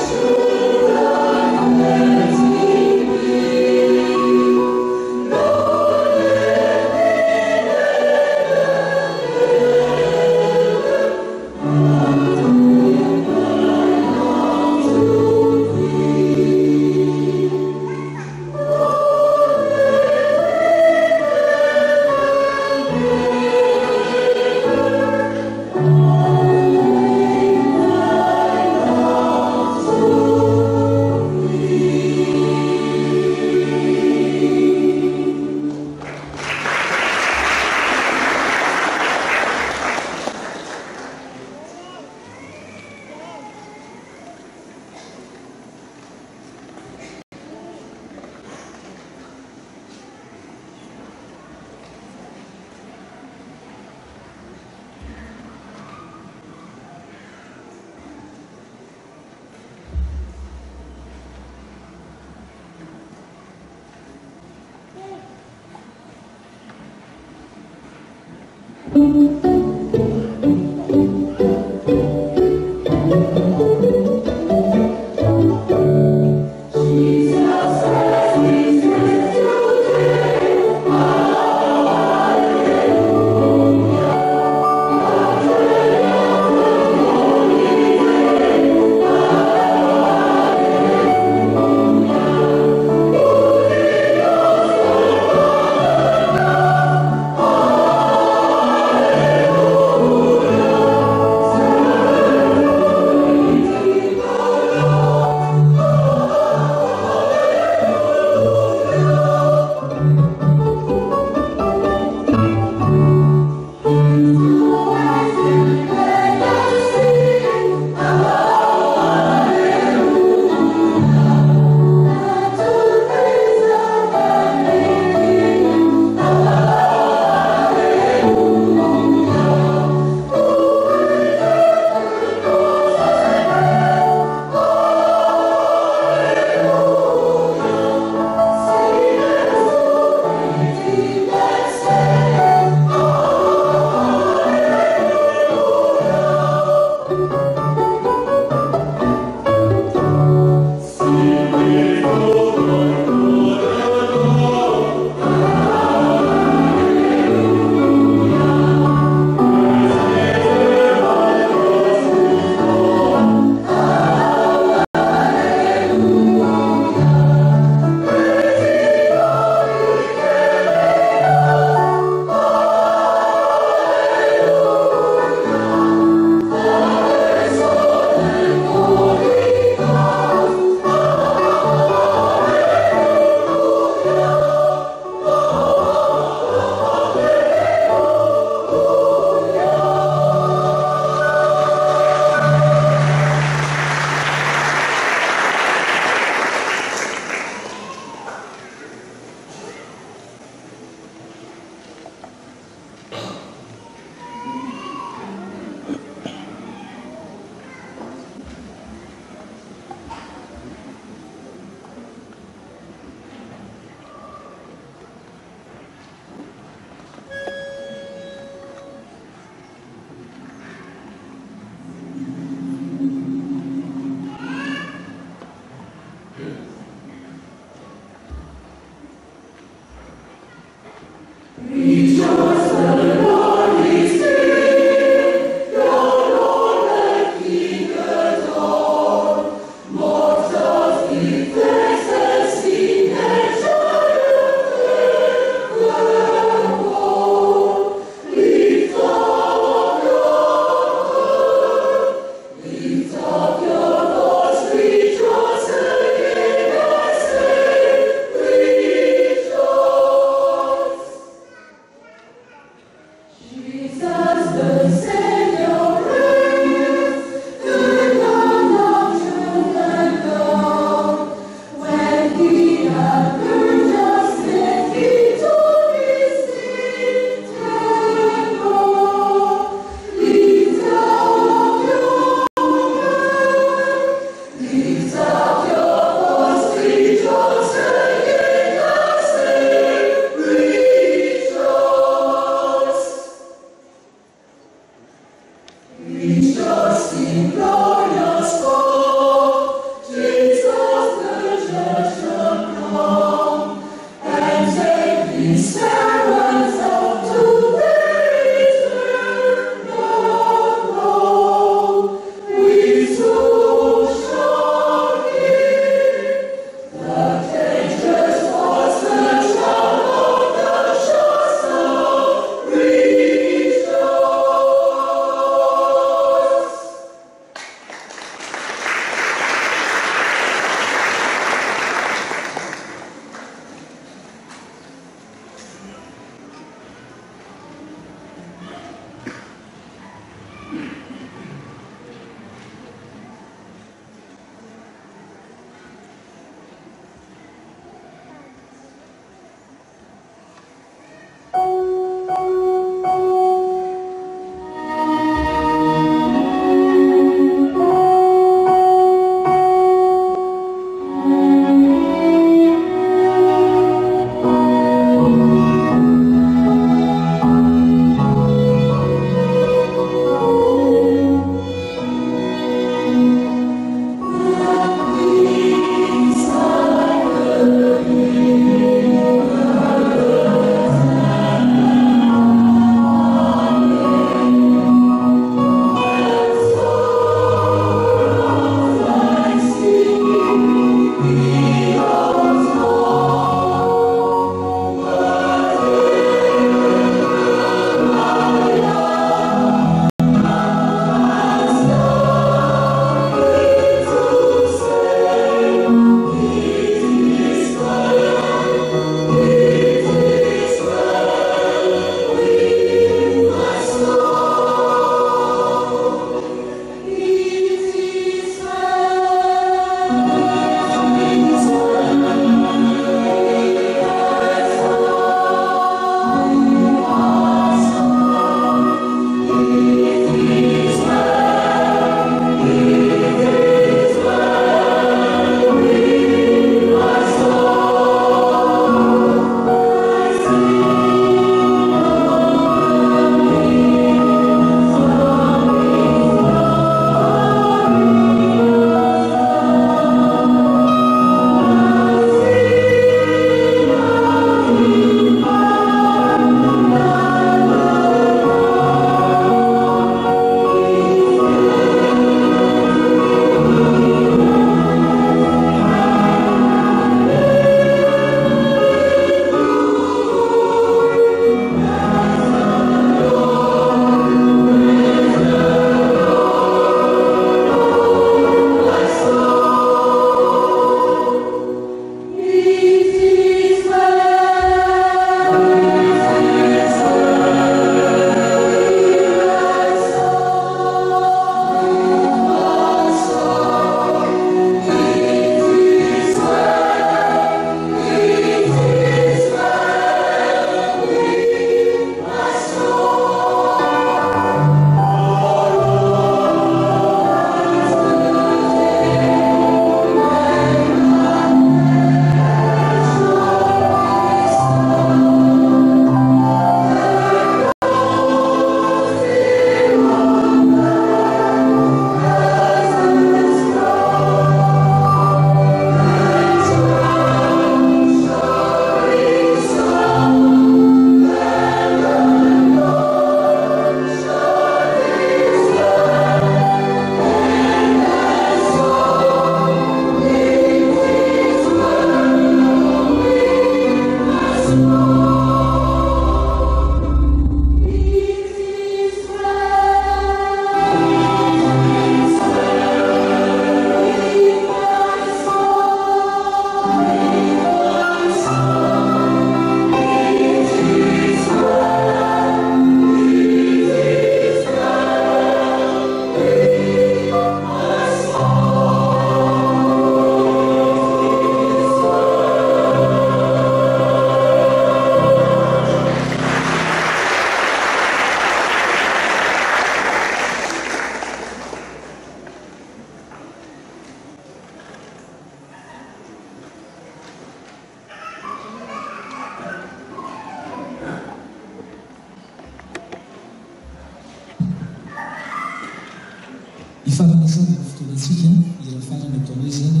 farana sady ny fotoanatsika ira farany ataonay zany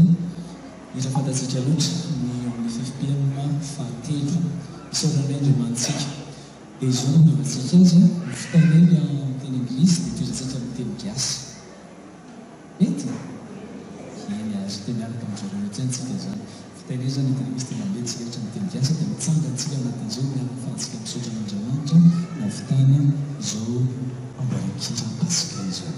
ira fantatsika loatra ny amin'ny fifipm fahatelo isaorany andriamantsika dia izao no miavatsika azy ny fotanely amin'ny teny anglisy dia toezatsika amin'ny teny gasy mety eny azo teny araka amin'izareo mihitsy antsika zany fitaile zany tena misy tena mety rehetra amin'ny teny gasy dia mitsangantsika anatin'izao miaraka fahatsika misaotra n'andriamanitra na vitana izao ambarakitra pasika izao.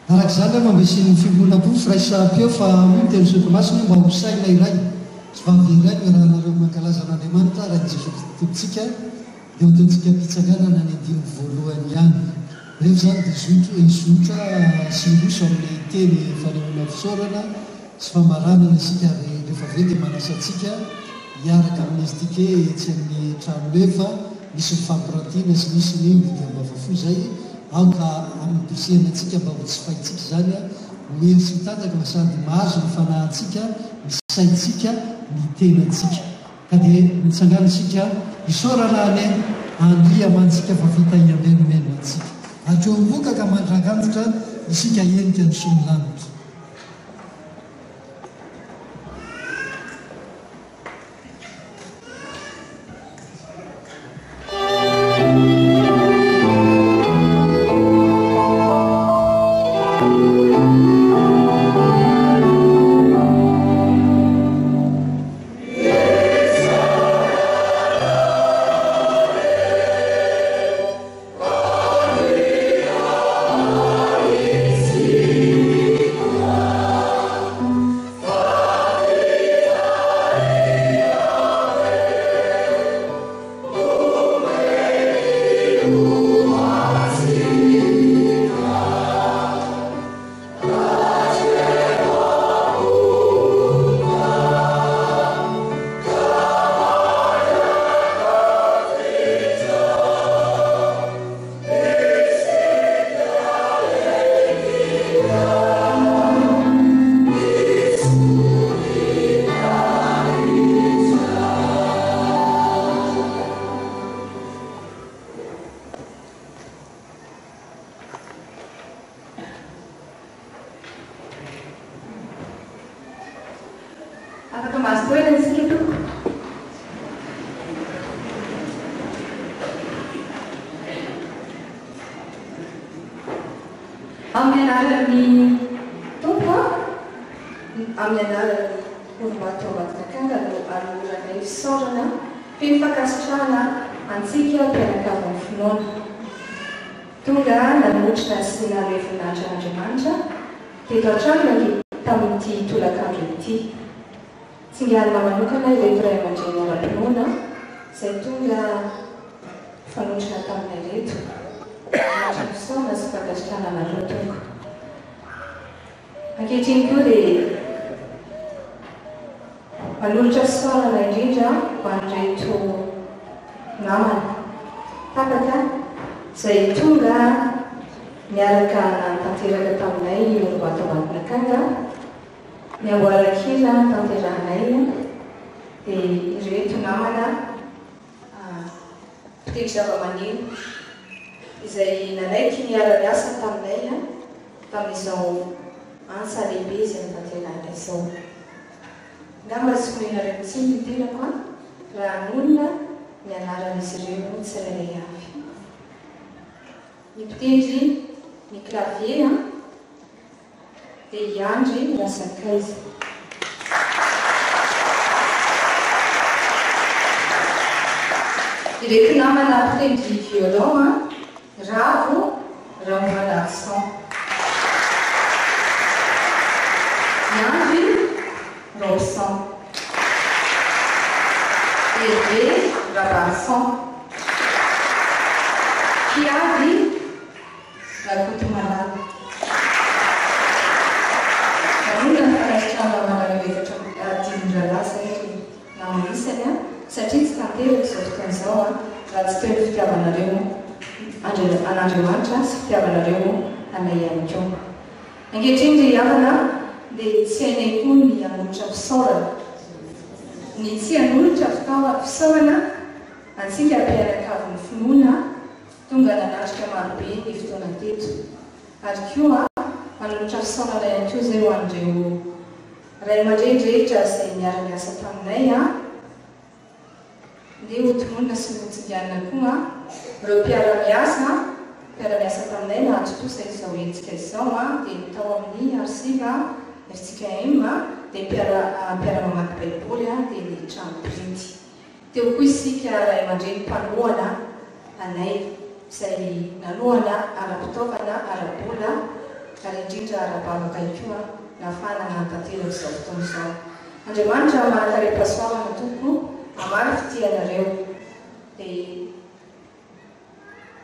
araka zany mambesin'ny fimbonam-po firaisampeo fa teny sotromasina mba hosaina iray sy vavy iray mirahanareo mankalazan'andriamanitra raha jesosy tompitsika dia otontsika mpitsaganana ny andimy voalohany ihany reo zany dia izotra sy roso amin'ny teny fanehoana fisaorana sy famaranana isika ary rehefa ve dia manasatsika hiaraka amin'izy tike tsy amin'ny trano efa misy mifampirantiana sy misy ny dia mbavafo zay aoka amin'ny dosiana antsika mba ho tsy fahitsika zany a mely sy mitanjaka sady mahazo ny fanahintsika misaintsika ny tenantsika ka dia mitsangana isika isaorana any andria mantsika fa vita iamenomeno antsika atreo mboka ka mandranganitra isika enika ny somilanitra afaka mahazo toerana isika toko. Amin'ny anaran'ny tompo amin'ny anaran'ny olombato ambadikakanga no aroranay fisaorana mpifankasotrana antsika mpianakavin'ny finoana. Tonga namotrina sy narevinahitra Andriamanitra teto an-tranony tamin'ity tolakandro ity. Tsinganina manokana ireo iray aman-dreny ara-pinoana izay tonga fanotrina taminay reto. Fisaorana sy fankasitrana anareo tonga. Ankehitriny koa dia manolotra fisaorana indrindra ho an'ireto namana tapaka izay tonga miaraka nantanteraka taminay olombato ambadikakanga, niamboaran-kila tanterahanay dia ireto namana mpitendry zava-maneno izay nanaiky miara-miasa taminay tamin'izao ansa lehibe izay nitanterahana izao. Ngamba tsy hoenareo tsy niterako raha nolona ny anaran'izy ireo tsirairay avy. Ny mpitendry ny clavier dia Iandry Rasakaiza. Ireto namana mpitendry violon Ravo Raomanarson, Iandry Rosson, Hervé Rabarson, Kiavy Rakotomalala. Manona ny fankasitrana manareo efatra dimin-dralasa namonisany satria tsy tanteraka izao fotoana izao raha tsy teo ny fitiavanareo an'Andriamanitra sy fitiavanareo anay ihany koa. Ankehitriny dia havana dia tsy hainay koa ny hanolotra fisaorana. Ny tsy hanolotra fisaorana antsika mpianakavin'ny finoana tonga nanatrika marobe ny fotoana teto. Ary koa manolotra fisaorana ihany koa izay ho an'ireo ray aman-dreny rehetra izay miara-miasa taminay dia hotomonina sy motsinganina koa ireo mpiara-miasa taminay nahazo kosa izao hetsika izao dia tao amin'ny arsiva RCKM dia mpiara-mamaky baiboly dia ny trano printy. Teo koa isika ray aman-dreny mpanohana anay izay nanohana ara-pitaovana ara-bola ary indrindra ara-bavaka koa nahafahana nantanteraka izao fotoana izao. Andriamanitra manakare-pahasoavana toko amary fitianareo dia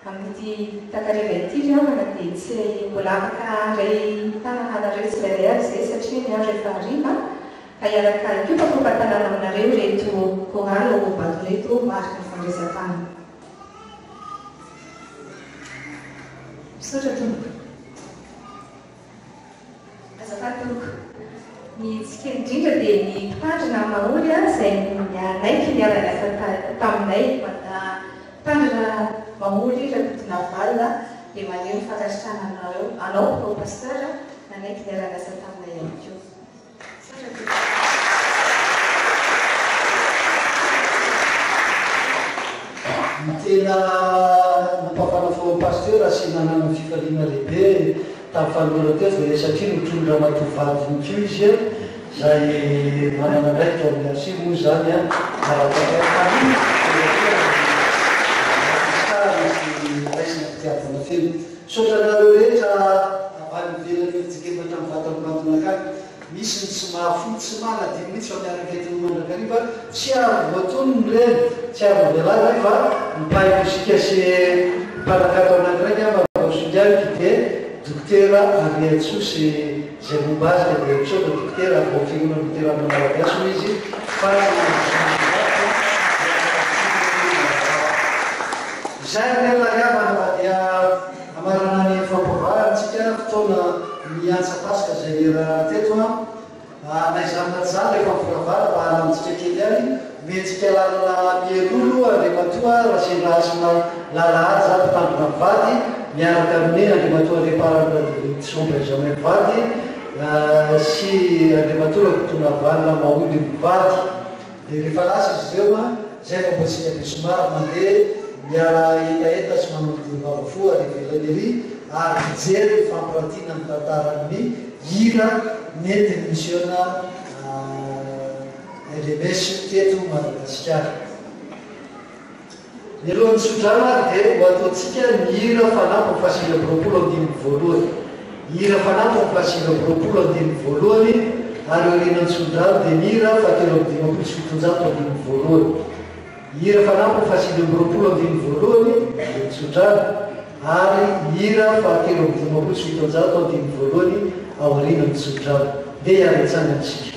amin'ity takariva ity riavana dia tsy mbola afaka ray tananareo tsirairay avy izay satria ny andro efa hariva ka iaraka koa mpampatanana aminareo reto korala olombato reto marika ny fandraisam-tanana. Misaotra tompoko. Azafady tompoko. Ny tsika indrindra dia ny mpitandrina maholy izay naiky niara-miasa taminay mpitandrina maholy Rakotina Valina dia maneho ny fankasitrana anao pro pasteur nanaiky niara-miasa taminay ihany koa. Ny tena nampafana fo pasteur sy nanana fifaliana lehibe tamin'ny fanoloana teo dia satria notondra matovadiny kio izy izay manana ndraiky amin'ny arsivo moa zany raisina fitiavana feno. Saotranareo rehetra avaly mivelany fitsikefatra amin'ny vatanymbantonakany misy ny tsy mahafoty sy manadiny mihitsy fa miaraka etiny mandrakariva tsy avo voatonony reny tsy avo velana fa mipaiko isika sy mpanakato anankiray mavosondianiky dia dokotera Ariatso sy zay momba azy ka dia misaotra dokotera vaofinoana dokotera malagasy moa izy fa zay nelahavana dia amarana ny fampavarantsika fotoana miantsa pasika zay raha teto naizanatizany rehefa mivoravara mba hanamintsika kely any metsika lalana mierolo andrimatoa raha sy rahasina lalahady za mpitandrina mivady miaraka amin'ny andrimatoa reparana somba jamais vady sy andriamatorako tona valina maolo mivady dia rehefa lasa izy ireo a zay fa mbo tsy ampisomary mandeha miara etaeta sy manolodivava foa ary velany ery ary mijery fampirantiana ny tantaran'ny hira nety missiona LMS teto Madagasikara. Ny alohan'ny sodrana dia ho ataontsika ny hira fanampy fasilo roapolo andimy voalohany. Hira fanampy fasilo roapolo andimy voalohany ary orinan'ny sodrano dia ny hira fatelo amby dimapolo sy fitonjato andimy voalohany. Hira fanampy fasilo roapolo andimy voalohany dia ny sodrano ary hira fatelo amby dimapolo sy fitonjato andimy voalohany aorinan'ny sodrano. Dia hiaretsanatsika.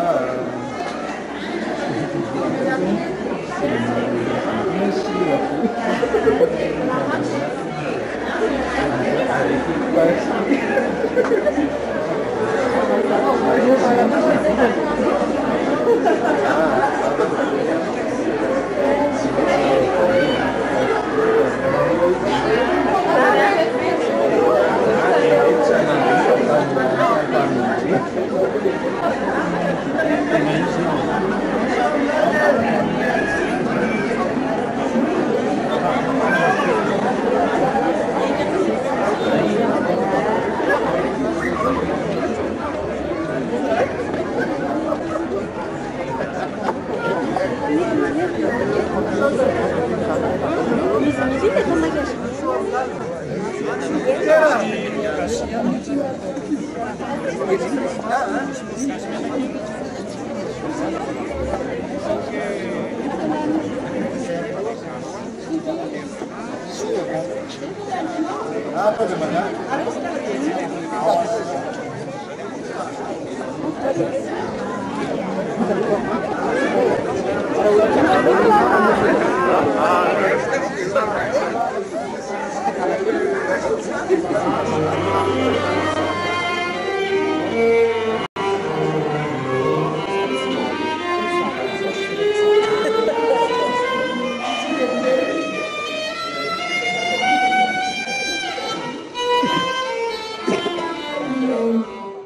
Ah,